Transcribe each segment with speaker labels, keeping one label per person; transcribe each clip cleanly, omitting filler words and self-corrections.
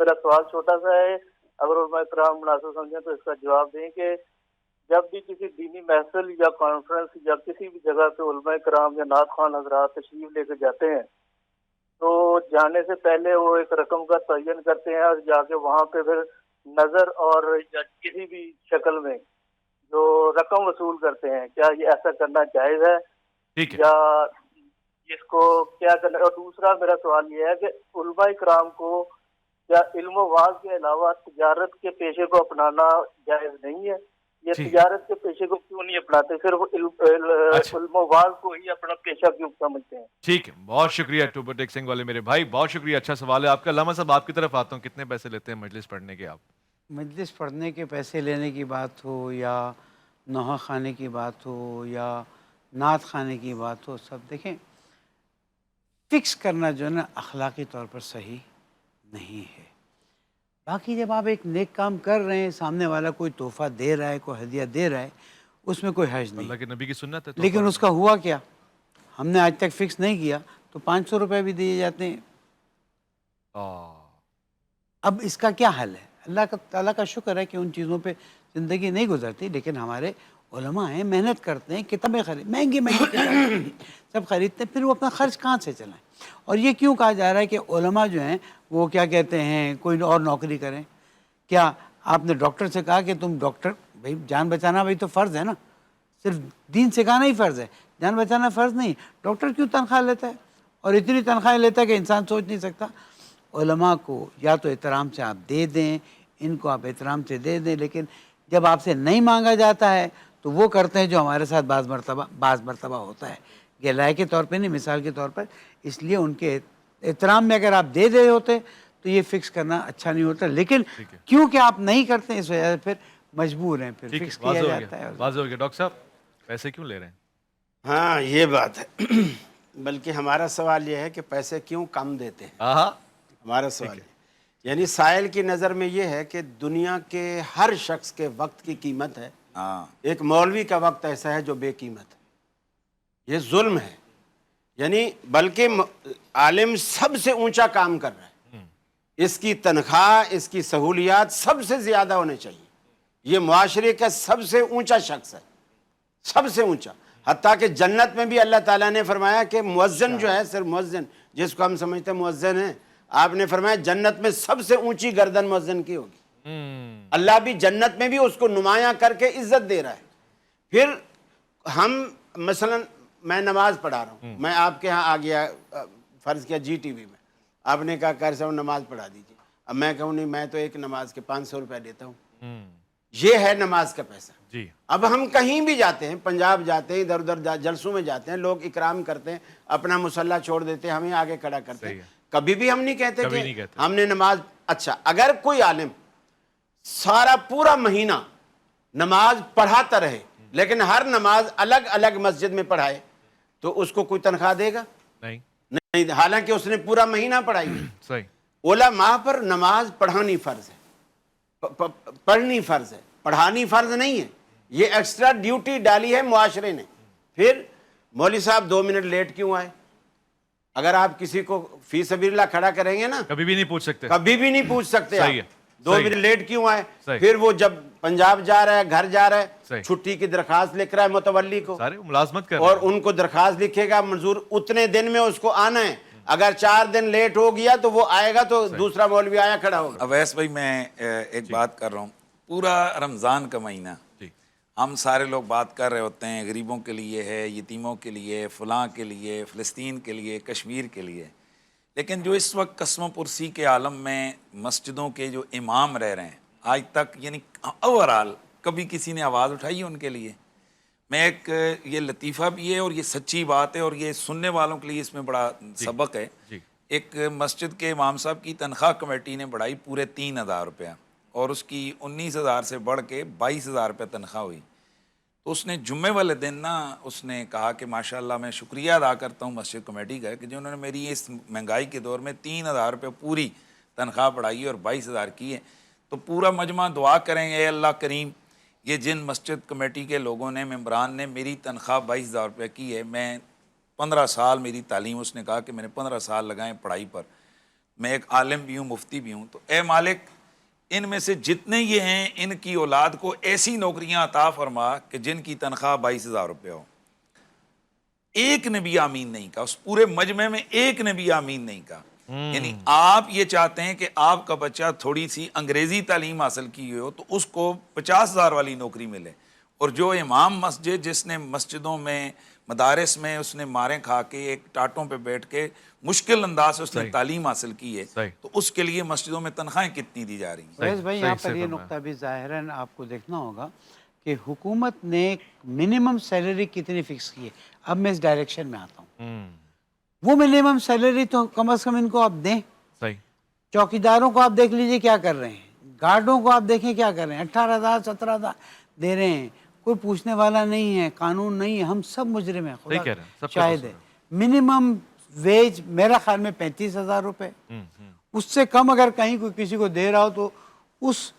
Speaker 1: میرا سوال چھوٹا سا ہے، اگر علماء کرام مناسب سمجھیں تو اس کا جواب دیں کہ جب بھی کسی دینی محفل یا کانفرنس یا کسی بھی جگہ پہ علماء کرام یا نعت خوان حضرات تشریف لے کے جاتے ہیں تو جانے سے پہلے وہ ایک رقم کا تعین کرتے ہیں اور جا کے وہاں پہ پھر نظر اور یا کسی بھی شکل میں جو رقم وصول کرتے ہیں، کیا یہ ایسا کرنا جائز ہے
Speaker 2: ٹھیک ہے،
Speaker 1: یا اس کو کیا کرنا؟ اور دوسرا میرا سوال یہ ہے کہ علماء کرام کو کیا علم و واعظ کے علاوہ تجارت کے پیشے کو اپنانا جائز نہیں ہے؟ یہ
Speaker 2: ٹھیک
Speaker 1: تجارت کے پیشے کو کیوں نہیں اپناتے، صرف
Speaker 2: اچھا
Speaker 1: علم و واعظ کو ہی اپنا پیشہ کیوں سمجھتے ہیں؟
Speaker 2: ٹھیک ہے، بہت شکریہ ٹوبر ٹیک سنگھ والے میرے بھائی، بہت شکریہ، اچھا سوال ہے آپ کا۔ علامہ صاحب آپ کی طرف آتا ہوں، کتنے پیسے لیتے ہیں مجلس پڑھنے کے آپ؟
Speaker 3: مجلس پڑھنے کے پیسے لینے کی بات ہو یا نوحہ خانے کی بات ہو یا نعت خانے کی بات ہو، سب دیکھیں فکس کرنا جو ہے نا اخلاقی طور پر صحیح نہیں ہے۔ باقی جب آپ ایک نیک کام کر رہے ہیں، سامنے والا کوئی تحفہ دے رہا ہے، کوئی ہدیہ دے رہا ہے، اس میں کوئی حرج نہیں،
Speaker 2: اللہ کے نبی کی سنت ہے تو
Speaker 3: لیکن اس کا ہوا کیا؟ ہم نے آج تک فکس نہیں کیا تو 500 روپے بھی دیے جاتے ہیں۔ اب اس کا کیا حل ہے؟ تعالیٰ کا شکر ہے کہ ان چیزوں پہ زندگی نہیں گزرتی، لیکن ہمارے علماء ہیں، محنت کرتے ہیں، کتابیں مہنگی کتابیں سب خریدتے ہیں، پھر وہ اپنا خرچ کہاں سے چلائیں؟ اور یہ کیوں کہا جا رہا ہے کہ علماء جو ہیں وہ کیا کہتے ہیں کوئی اور نوکری کریں؟ کیا آپ نے ڈاکٹر سے کہا کہ تم ڈاکٹر، بھائی جان بچانا بھائی تو فرض ہے نا، صرف دین سکھانا ہی فرض ہے، جان بچانا فرض نہیں۔ ڈاکٹر کیوں تنخواہ لیتا ہے اور اتنی تنخواہیں لیتا ہے کہ انسان سوچ نہیں سکتا۔ علماء کو یا تو احترام سے آپ دے دیں، ان کو آپ احترام سے دے دیں، لیکن جب آپ سے نہیں مانگا جاتا ہے تو وہ کرتے ہیں جو ہمارے ساتھ بعض مرتبہ ہوتا ہے، یہ رائے کے طور پہ نہیں، مثال کے طور پر۔ اس لیے ان کے احترام میں اگر آپ دے دے ہوتے تو یہ فکس کرنا اچھا نہیں ہوتا، لیکن کیونکہ آپ نہیں کرتے اس وجہ سے پھر مجبور ہیں، پھر فکس کیا جاتا ہے۔
Speaker 2: واضح ہو گیا۔ ڈاکٹر صاحب پیسے کیوں لے رہے ہیں؟
Speaker 4: ہاں یہ بات ہے، بلکہ ہمارا سوال یہ ہے کہ پیسے کیوں کم دیتے ہیں، ہمارا سوال ہے یعنی سائل کی نظر میں یہ ہے کہ دنیا کے ہر شخص کے وقت کی قیمت ہے، ایک مولوی کا وقت ایسا ہے جو بے قیمت ہے، یہ ظلم ہے، یعنی بلکہ عالم سب سے اونچا کام کر رہا ہے، اس کی تنخواہ، اس کی سہولیات سب سے زیادہ ہونے چاہیے، یہ معاشرے کا سب سے اونچا شخص ہے، سب سے اونچا، حتیٰ کہ جنت میں بھی اللہ تعالیٰ نے فرمایا کہ مؤذن جو ہے، صرف مؤذن جس کو ہم سمجھتے ہیں مؤذن ہے، آپ نے فرمایا جنت میں سب سے اونچی گردن مؤذن کی ہوگی، اللہ بھی جنت میں بھی اس کو نمایاں کر کے عزت دے رہا ہے۔ پھر ہم مثلا میں نماز پڑھا رہا ہوں، میں آپ کے ہاں آ گیا، فرض کیا جی ٹی وی میں، آپ نے کہا قاری صاحب نماز پڑھا دیجیے، اب میں کہوں نہیں میں تو ایک نماز کے 500 روپے دیتا ہوں، یہ ہے نماز کا پیسہ۔
Speaker 2: جی
Speaker 4: اب ہم کہیں بھی جاتے ہیں، پنجاب جاتے ہیں، ادھر ادھر جلسوں میں جاتے ہیں، لوگ اکرام کرتے ہیں، اپنا مصلی چھوڑ دیتے ہیں، ہمیں آگے کھڑا کرتے ہیں، کبھی بھی ہم نہیں کہتے کہ ہم نے نماز۔ اچھا اگر کوئی عالم سارا پورا مہینہ نماز پڑھاتا رہے لیکن ہر نماز الگ الگ مسجد میں پڑھائے تو اس کو کوئی تنخواہ دے گا؟ نہیں، حالانکہ اس نے پورا مہینہ پڑھائی ہے۔
Speaker 2: صحیح،
Speaker 4: علماء پر نماز پڑھانی فرض ہے، پڑھنی فرض ہے، پڑھانی فرض نہیں ہے، یہ ایکسٹرا ڈیوٹی ڈالی ہے معاشرے نے۔ پھر مولوی صاحب 2 منٹ لیٹ کیوں آئے؟ اگر آپ کسی کو فی سبیل اللہ کھڑا کریں گے نا،
Speaker 2: کبھی بھی نہیں پوچھ سکتے،
Speaker 4: کبھی بھی نہیں پوچھ سکتے آپ 2
Speaker 2: صحیح
Speaker 4: منٹ لیٹ کیوں آئے؟
Speaker 2: صحیح،
Speaker 4: پھر وہ جب پنجاب جا رہا ہے، گھر جا رہا
Speaker 2: صحیح،
Speaker 4: ہے، چھٹی کی درخواست لکھ رہا ہے متولی کو،
Speaker 2: سارے ملازمت کر
Speaker 4: اور ان کو درخواست لکھے گا منظور، اتنے دن میں اس کو آنا ہے، اگر 4 دن لیٹ ہو گیا تو وہ آئے گا تو دوسرا مولوی آیا کھڑا ہوگا۔
Speaker 5: اویس بھائی میں ایک بات کر رہا ہوں، پورا رمضان کا مہینہ ہم سارے لوگ بات کر رہے ہوتے ہیں غریبوں کے لیے ہے، یتیموں کے لیے، فلاں کے لیے، فلسطین کے لیے، کشمیر کے لیے، لیکن جو اس وقت قسم و پرسی کے عالم میں مسجدوں کے جو امام رہ رہے ہیں آج تک، یعنی اوورال کبھی کسی نے آواز اٹھائی ہے ان کے لیے؟ میں ایک یہ لطیفہ بھی ہے اور یہ سچی بات ہے اور یہ سننے والوں کے لیے اس میں بڑا سبق ہے۔ ایک مسجد کے امام صاحب کی تنخواہ کمیٹی نے بڑھائی پورے 3000 روپیہ، اور اس کی 19,000 سے بڑھ کے 22,000 روپے تنخواہ ہوئی۔ تو اس نے جمعے والے دن نا اس نے کہا کہ ماشاءاللہ میں شکریہ ادا کرتا ہوں مسجد کمیٹی کا کہ جنہوں نے میری اس مہنگائی کے دور میں 3,000 روپے پوری تنخواہ بڑھائی ہے اور 22,000 کی ہے۔ تو پورا مجمع دعا کریں اے اللہ کریم، یہ جن مسجد کمیٹی کے لوگوں نے، ممبران نے میری تنخواہ 22,000 روپے کی ہے، میں 15 سال میری تعلیم، اس نے کہا کہ میں نے 15 سال لگائے پڑھائی پر، میں ایک عالم بھی ہوں، مفتی بھی ہوں، تو اے مالک ان میں سے جتنے یہ ہیں ان کی اولاد کو ایسی نوکریاں عطا فرما کہ جن کی تنخواہ 22,000 روپے ہو. ایک نے بھی آمین نہیں کہا، اس پورے مجمع میں ایک نے بھی آمین نہیں کہا. یعنی آپ یہ چاہتے ہیں کہ آپ کا بچہ تھوڑی سی انگریزی تعلیم حاصل کی ہو تو اس کو 50,000 والی نوکری ملے، اور جو امام مسجد جس نے مسجدوں میں مدارس میں اس نے ماریں کھا کے ایک ٹاٹوں پہ بیٹھ کے مشکل انداز سے اس نے تعلیم حاصل کی ہے، تو اس کے لیے مسجدوں میں تنخواہیں کتنی دی جا رہی ہیں؟
Speaker 3: فیض بھائی یہاں پر یہ نقطہ بھی ظاہراً آپ کو دیکھنا ہوگا کہ حکومت نے منیمم سیلری کتنی فکس کی ہے. اب میں اس ڈائریکشن میں آتا ہوں. وہ منیمم سیلری تو کم از کم ان کو آپ دیں.
Speaker 2: صحیح.
Speaker 3: چوکیداروں کو آپ دیکھ لیجئے کیا کر رہے ہیں، گارڈوں کو آپ دیکھیں کیا کر رہے ہیں، 18,000 17,000 دے رہے ہیں، کوئی پوچھنے والا نہیں ہے، قانون نہیں ہے، ہم سب مجرم ہیں، خدا شاہد ہے. منیمم ویج میرا خیال میں 35,000 روپے، اس سے کم اگر کہیں کوئی کسی کو دے رہا ہو تو اس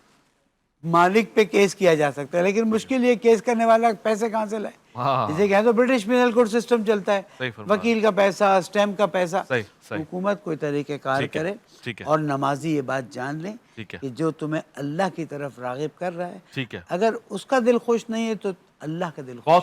Speaker 3: مالک پہ کیس کیا جا سکتا ہے، لیکن مشکل یہ کیس کرنے والا پیسے کہاں سے لائے. جسے کہیں تو برٹش پینل کوڈ سسٹم چلتا ہے، وکیل کا پیسہ، اسٹیمپ کا پیسہ. حکومت کوئی طریقہ کار کرے اور نمازی یہ بات جان لیں کہ جو تمہیں اللہ کی طرف راغب کر رہا ہے، اگر اس کا دل خوش نہیں ہے تو اللہ کا دل خوش.